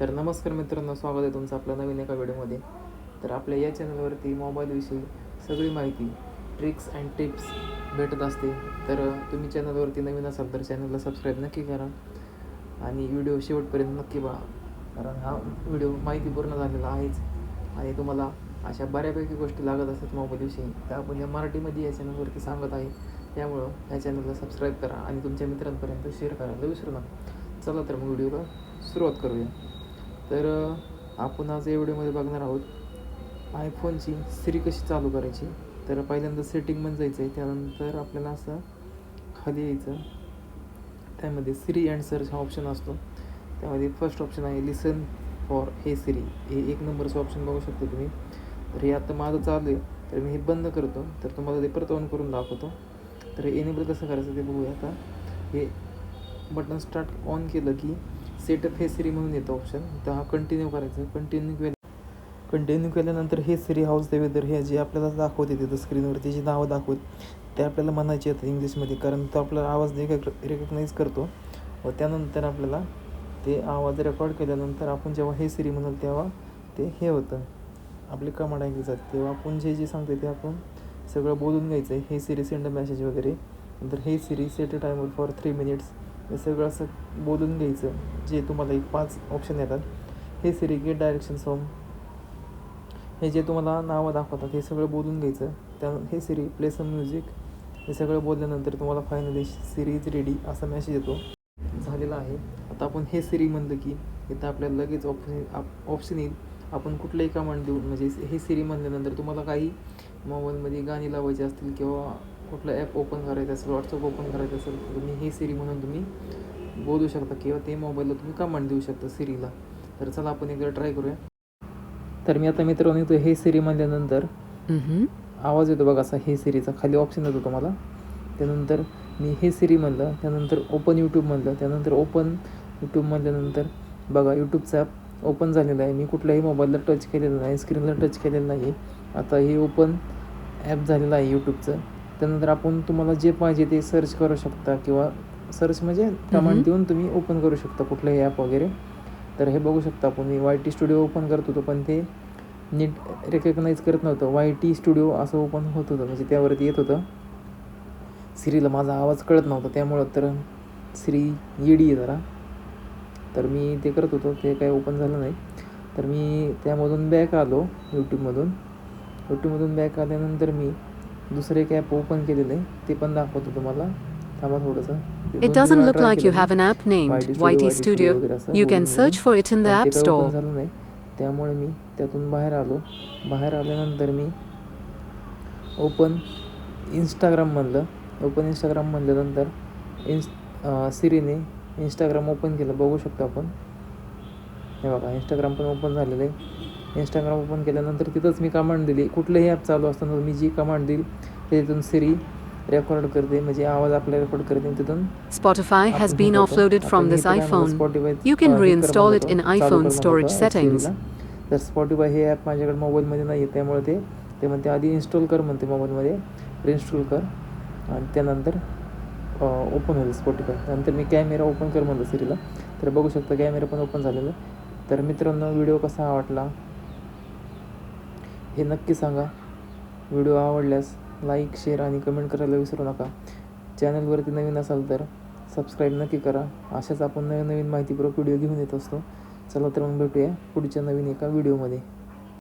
तर नमस्कार मित्रांनो, स्वागत आहे तुमचं आपल्या नवीन एका व्हिडिओमध्ये. तर आपल्या या चॅनलवरती मोबाईलविषयी सगळी माहिती, ट्रिक्स अँड टिप्स भेटत असते. तर तुम्ही चॅनलवरती नवीन असाल तर चॅनलला सबस्क्राईब नक्की करा आणि व्हिडिओ शेवटपर्यंत नक्की पहा, कारण हा व्हिडिओ माहितीपूर्ण झालेला आहेच आणि तुम्हाला अशा बऱ्यापैकी गोष्टी लागत असतात मोबाईलविषयी. तर आपण या मराठीमध्ये या चॅनलवरती सांगत आहे, त्यामुळं या चॅनलला सबस्क्राईब करा आणि तुमच्या मित्रांपर्यंत शेअर करायला विसरू नका. चला तर मग व्हिडिओला सुरुवात करूया. तर आपण आज या व्हिडिओमध्ये बघणार आहोत आयफोनची सिरी कशी चालू करायची. तर पहिल्यांदा सेटिंगमध्ये जायचं आहे, त्यानंतर आपल्याला असं खाली यायचं, त्यामध्ये सिरी अँड सर्च हा ऑप्शन असतो. त्यामध्ये फर्स्ट ऑप्शन आहे लिसन फॉर हे सिरी, हे 1 नंबरचं ऑप्शन बघू शकतो तुम्ही. तर हे आता माझं चालू आहे, तर मी हे बंद करतो, तर तुम्हाला ते परत ऑन करून दाखवतो. तर हे एनेबल कसं करायचं ते बघूया. आता हे बटन स्टार्ट ऑन केलं की सेटअप हे सिरी म्हणून येतं ऑप्शन, तर हा कंटिन्यू करायचं. कंटिन्यू केल्यानंतर हे सिरी हाऊस द वेदर, हे जे आपल्याला दाखवते तिथं स्क्रीनवरती जी नावं दाखवत ते आपल्याला म्हणायचे येतं इंग्लिशमध्ये, कारण तो आपला आवाज रेकग्नाईज करतो. व त्यानंतर आपल्याला ते आवाज रेकॉर्ड केल्यानंतर आपण जेव्हा हे सिरी म्हणाल तेव्हा ते हे होतं, आपली कमांड ऐकली जाते. तेव्हा आपण जे सांगते ते आपण सगळं बोलून घ्यायचं आहे. हे सिरी सेंड मेसेज वगैरे, नंतर hey Siri set a timer for 3 minutes, हे सगळं असं बोलून घ्यायचं. जे तुम्हाला 5 ऑप्शन येतात, हे सिरी गेट डायरेक्शन्स होम, हे जे तुम्हाला नावं दाखवतात हे सगळं बोलून घ्यायचं. हे सिरी प्ले सम म्युझिक, हे सगळं बोलल्यानंतर तुम्हाला फायनली सिरी इज रेडी असा मेसेज येतो, झालेला आहे. आता आपण हे सिरी म्हणलं की इथं आपल्याला लगेच ऑप्शन येईल, आपण कुठलंही कमांड देऊन, म्हणजे हे सिरी म्हणल्यानंतर तुम्हाला काही मोबाईलमध्ये गाणी लावायची असतील किंवा कुठलं ॲप ओपन करायचं असेल, व्हॉट्सअप ओपन करायचं असेल, तर तुम्ही हे सिरी म्हणून तुम्ही बोलू शकता किंवा ते मोबाईलला तुम्ही कमांड देऊ शकता सिरीला. तर चला आपण एकदा ट्राय करूया. तर मी आता मित्रांनो येतो हे सिरी म्हणल्यानंतर आवाज येतो बघा असा हे सिरीचा, खाली ऑप्शन येतो तुम्हाला. त्यानंतर मी हे सिरी म्हणलं, त्यानंतर ओपन यूट्यूब म्हणलं, त्यानंतर ओपन यूट्यूब म्हणल्यानंतर बघा यूट्यूबचा ॲप ओपन झालेला आहे. मी कुठल्याही मोबाईलला टच केलेलं नाही, स्क्रीनला टच केलेलं नाही. आता हे ओपन ॲप झालेलं आहे यूट्यूबचं. त्यानंतर आपण तुम्हाला जे पाहिजे ते सर्च करू शकता किंवा सर्च म्हणजे कमांड देऊन तुम्ही ओपन करू शकता कुठलंही ॲप वगैरे. तर हे बघू शकता आपण, मी YT स्टुडिओ ओपन करत होतो, पण ते नीट रेकग्नाईज करत नव्हतं. YT स्टुडिओ असं ओपन होत होतं, म्हणजे त्यावरती येत होतं. सिरीला माझा आवाज कळत नव्हता, त्यामुळं तर सिरी येडी आहे जरा. तर मी ते करत होतो, ते काही ओपन झालं नाही. तर मी त्यामधून बॅक आलो, यूट्यूबमधून बॅक आल्यानंतर मी दुसरं एक ॲप ओपन केलेलं आहे, ते पण दाखवतो तुम्हाला. थांबा थोडंसं. It doesn't look like you have an app named YT Studio. You can search for it in the App open Store. झालं नाही, त्यामुळे मी त्यातून बाहेर आलो. बाहेर आल्यानंतर मी ओपन इंस्टाग्राम म्हणल्यानंतर सिरीने इंस्टाग्राम ओपन केलं, बघू शकतो आपण. हे बघा इंस्टाग्राम पण ओपन झालेलं आहे. इंस्टाग्राम ओपन केल्यानंतर तिथंच मी कमांड दिली. कुठलंही ॲप चालू असताना मी जी कमांड देईल तिथून सिरी रेकॉर्ड करते, म्हणजे आवाज आपल्याला रेकॉर्ड करते. तिथून Spotify has been offloaded from this iPhone. You can reinstall it in iPhone storage settings. तर स्पॉटिफाय हे ॲप माझ्याकडे मोबाईलमध्ये नाही आहे, त्यामुळे ते म्हणते आधी इन्स्टॉल कर म्हणते मोबाईलमध्ये, रिइन्स्टॉल कर आणि त्यानंतर ओपन होईल स्पॉटिफाय. त्यानंतर मी कॅमेरा ओपन कर म्हणलं सिरीला, तर बघू शकता कॅमेरा पण ओपन झालेला. तर मित्रांनो व्हिडिओ कसा आवडला हे नक्की सांगा. व्हिडिओ आवडल्यास लाईक, शेअर आणि कमेंट करायला विसरू नका. चॅनलवरती नवीन असाल तर सबस्क्राईब नक्की करा. अशाच आपण नवीन माहितीपूर्वक व्हिडिओ घेऊन येत असतो. चला तर मग भेटूया पुढच्या नवीन एका व्हिडिओमध्ये.